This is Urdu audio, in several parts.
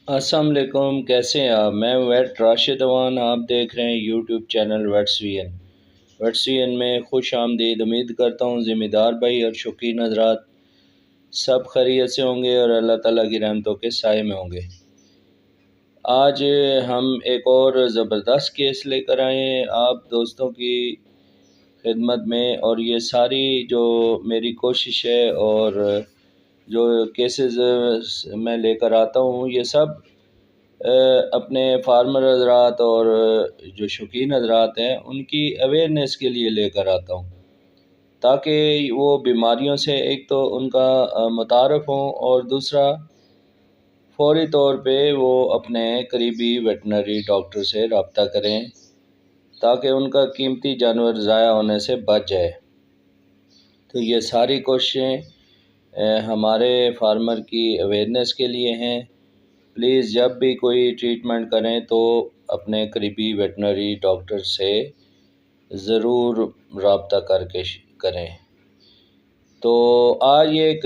السلام علیکم، کیسے ہیں آپ؟ میں ویٹ راشد اوان، آپ دیکھ رہے ہیں یوٹیوب چینل ویٹس وی این۔ ویٹس وی این میں خوش آمدید۔ امید کرتا ہوں ذمہ دار بھائی اور شوقین حضرات سب خیریت سے ہوں گے اور اللہ تعالیٰ کی رحمتوں کے سائے میں ہوں گے۔ آج ہم ایک اور زبردست کیس لے کر آئے ہیں آپ دوستوں کی خدمت میں، اور یہ ساری جو میری کوشش ہے اور جو کیسز میں لے کر آتا ہوں یہ سب اپنے فارمر حضرات اور جو شوقین حضرات ہیں ان کی اویئرنیس کے لیے لے کر آتا ہوں، تاکہ وہ بیماریوں سے ایک تو ان کا متعارف ہوں، اور دوسرا فوری طور پہ وہ اپنے قریبی ویٹنری ڈاکٹر سے رابطہ کریں تاکہ ان کا قیمتی جانور ضائع ہونے سے بچ جائے۔ تو یہ ساری کوششیں ہمارے فارمر کی اویئرنیس کے لیے ہیں۔ پلیز جب بھی کوئی ٹریٹمنٹ کریں تو اپنے قریبی ویٹنری ڈاکٹر سے ضرور رابطہ کر کے کریں۔ تو آج ایک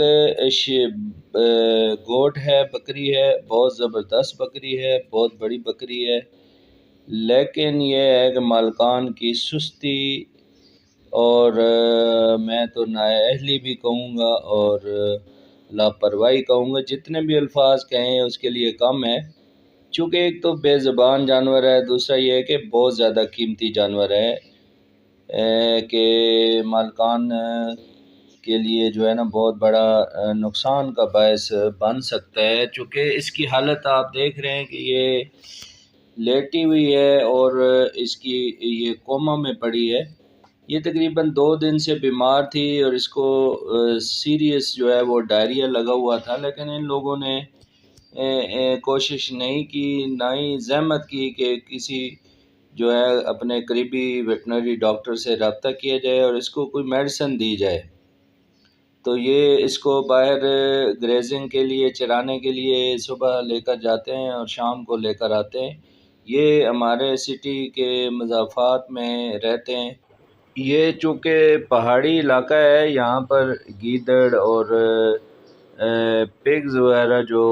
گوٹ ہے، بکری ہے، بہت زبردست بکری ہے، بہت بڑی بکری ہے، لیکن یہ ہے کہ مالکان کی سستی اور میں تو نااہلی بھی کہوں گا اور لاپرواہی کہوں گا، جتنے بھی الفاظ کہیں اس کے لیے کم ہے، چونکہ ایک تو بے زبان جانور ہے، دوسرا یہ ہے کہ بہت زیادہ قیمتی جانور ہے کہ مالکان کے لیے جو ہے نا بہت بڑا نقصان کا باعث بن سکتا ہے، چونکہ اس کی حالت آپ دیکھ رہے ہیں کہ یہ لیٹی ہوئی ہے اور اس کی یہ کوما میں پڑی ہے۔ یہ تقریباً 2 دن سے بیمار تھی اور اس کو سیریس جو ہے وہ ڈائریا لگا ہوا تھا، لیکن ان لوگوں نے کوشش نہیں کی، نہ ہی زحمت کی کہ کسی جو ہے اپنے قریبی ویٹنری ڈاکٹر سے رابطہ کیا جائے اور اس کو کوئی میڈیسن دی جائے۔ تو یہ اس کو باہر گریزنگ کے لیے، چرانے کے لیے صبح لے کر جاتے ہیں اور شام کو لے کر آتے ہیں۔ یہ ہمارے سٹی کے مضافات میں رہتے ہیں۔ یہ چونکہ پہاڑی علاقہ ہے، یہاں پر گیدڑ اور پگز وغیرہ جو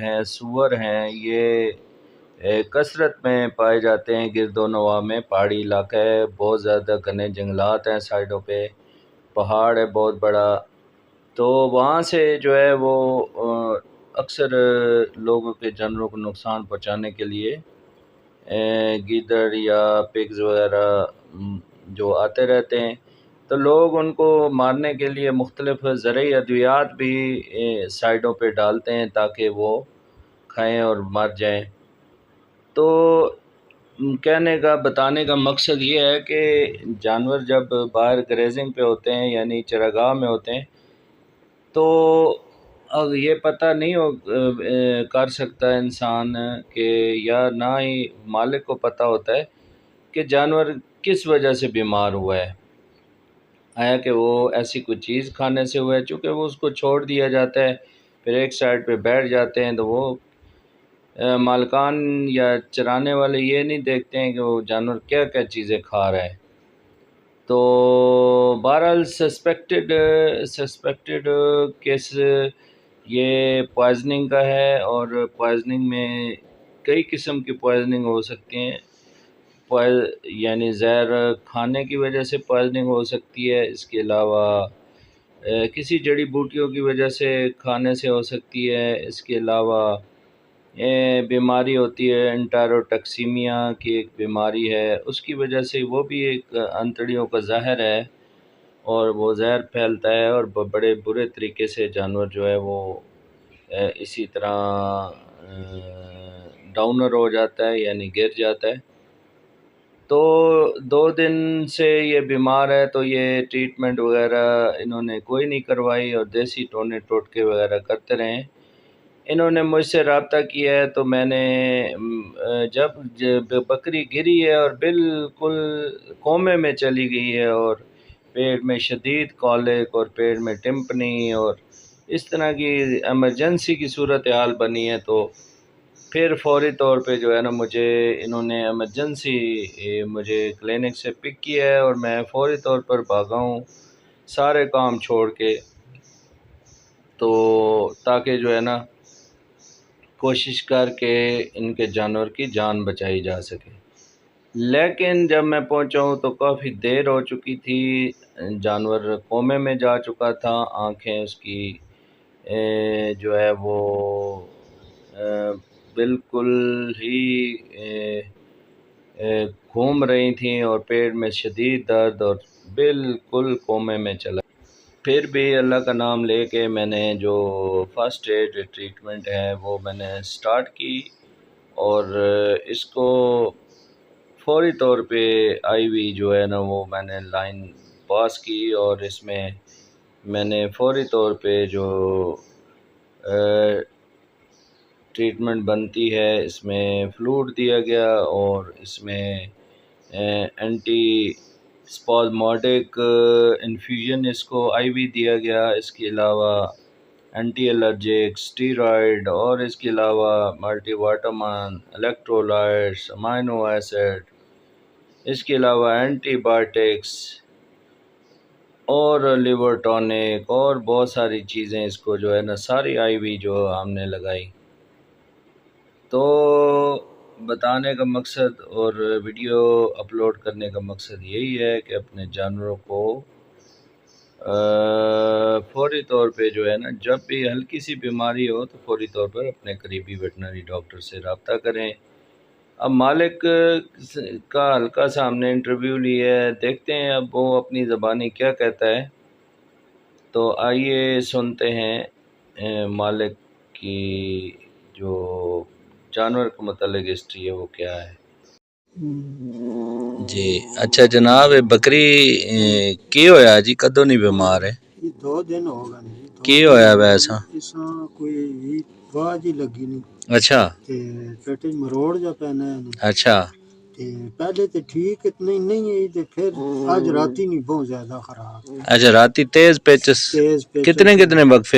ہیں، سور ہیں، یہ کثرت میں پائے جاتے ہیں گرد و نواح میں۔ پہاڑی علاقہ ہے، بہت زیادہ گھنے جنگلات ہیں سائڈوں پہ، پہاڑ ہے بہت بڑا، تو وہاں سے جو ہے وہ اکثر لوگوں کے جانوروں کو نقصان پہنچانے کے لیے گیدڑ یا پگز وغیرہ جو آتے رہتے ہیں، تو لوگ ان کو مارنے کے لیے مختلف زرعی ادویات بھی سائڈوں پہ ڈالتے ہیں تاکہ وہ کھائیں اور مر جائیں۔ تو کہنے کا، بتانے کا مقصد یہ ہے کہ جانور جب باہر گریزنگ پہ ہوتے ہیں یعنی چراگاہ میں ہوتے ہیں تو اب یہ پتہ نہیں کر سکتا انسان کہ، یا نہ ہی مالک کو پتہ ہوتا ہے کہ جانور کس وجہ سے بیمار ہوا ہے، آیا کہ وہ ایسی کوئی چیز کھانے سے ہوا ہے، چونکہ وہ اس کو چھوڑ دیا جاتا ہے، پھر ایک سائڈ پہ بیٹھ جاتے ہیں، تو وہ مالکان یا چرانے والے یہ نہیں دیکھتے ہیں کہ وہ جانور کیا کیا چیزیں کھا رہا ہے۔ تو بہرحال سسپیکٹڈ کیس یہ پوائزننگ کا ہے، اور پوائزننگ میں کئی قسم کی پوائزننگ ہو سکتی ہیں، یعنی زہر کھانے کی وجہ سے پوائزننگ ہو سکتی ہے، اس کے علاوہ کسی جڑی بوٹیوں کی وجہ سے کھانے سے ہو سکتی ہے، اس کے علاوہ بیماری ہوتی ہے انٹیروٹکسیمیا کی ایک بیماری ہے، اس کی وجہ سے وہ بھی ایک انتڑیوں کا زہر ہے اور وہ زہر پھیلتا ہے اور بڑے برے طریقے سے جانور جو ہے وہ اسی طرح ڈاؤنر ہو جاتا ہے، یعنی گر جاتا ہے۔ تو 2 دن سے یہ بیمار ہے، تو یہ ٹریٹمنٹ وغیرہ انہوں نے کوئی نہیں کروائی اور دیسی ٹونے ٹوٹکے وغیرہ کرتے رہے۔ انہوں نے مجھ سے رابطہ کیا ہے تو میں نے جب بکری گری ہے اور بالکل کومے میں چلی گئی ہے اور پیٹ میں شدید کالک اور پیٹ میں ٹمپنی اور اس طرح کی ایمرجنسی کی صورتحال بنی ہے، تو پھر فوری طور پہ جو ہے نا مجھے انہوں نے ایمرجنسی مجھے کلینک سے پک کیا ہے اور میں فوری طور پر بھاگا ہوں سارے کام چھوڑ کے، تو تاکہ جو ہے نا کوشش کر کے ان کے جانور کی جان بچائی جا سکے۔ لیکن جب میں پہنچا ہوں تو کافی دیر ہو چکی تھی، جانور کومے میں جا چکا تھا، آنکھیں اس کی جو ہے وہ بالکل ہی گھوم رہی تھیں اور پیٹ میں شدید درد اور بالکل کومے میں چلا۔ پھر بھی اللہ کا نام لے کے میں نے جو فرسٹ ایڈ ٹریٹمنٹ ہے وہ میں نے سٹارٹ کی، اور اس کو فوری طور پہ آئی وی جو ہے نا وہ میں نے لائن پاس کی، اور اس میں نے فوری طور پہ جو ٹریٹمنٹ بنتی ہے اس میں فلوئڈ دیا گیا، اور اس میں اینٹی اسپازموڈک انفیوژن اس کو آئی وی دیا گیا، اس کے علاوہ اینٹی الرجک اسٹیرائڈ، اور اس کے علاوہ multi vitamin, electrolytes, amino acid, اس کے علاوہ اینٹی بایوٹکس اور لیور ٹونک اور بہت ساری چیزیں اس کو جو ہے نا ساری آئی وی جو ہم نے لگائی۔ تو بتانے کا مقصد اور ویڈیو اپلوڈ کرنے کا مقصد یہی ہے کہ اپنے جانوروں کو فوری طور پہ جو ہے نا جب بھی ہلکی سی بیماری ہو تو فوری طور پر اپنے قریبی ویٹنری ڈاکٹر سے رابطہ کریں۔ اب مالک کا ہلکا سا ہم نے انٹرویو لی ہے، دیکھتے ہیں اب وہ اپنی زبانی کیا کہتا ہے، تو آئیے سنتے ہیں مالک کی جو جانور کے متعلق ہسٹری ہے وہ کیا ہے۔ جی اچھا جناب، بکری کی ہویا جی کدو نہیں بیمار ہے؟ 2 دن ہو گئے جی۔ کی ہویا ویسا؟ اساں کوئی واہ جی لگی نہیں۔ اچھا تے پیٹ مروڑ جا پینا ہے۔ اچھا تے پہلے تے ٹھیک اتنی نہیں ہے تے پھر آج راتی نہیں بہت زیادہ خراب۔ اچھا راتی تیز پیچس، تیز پیچس کتنے وقفے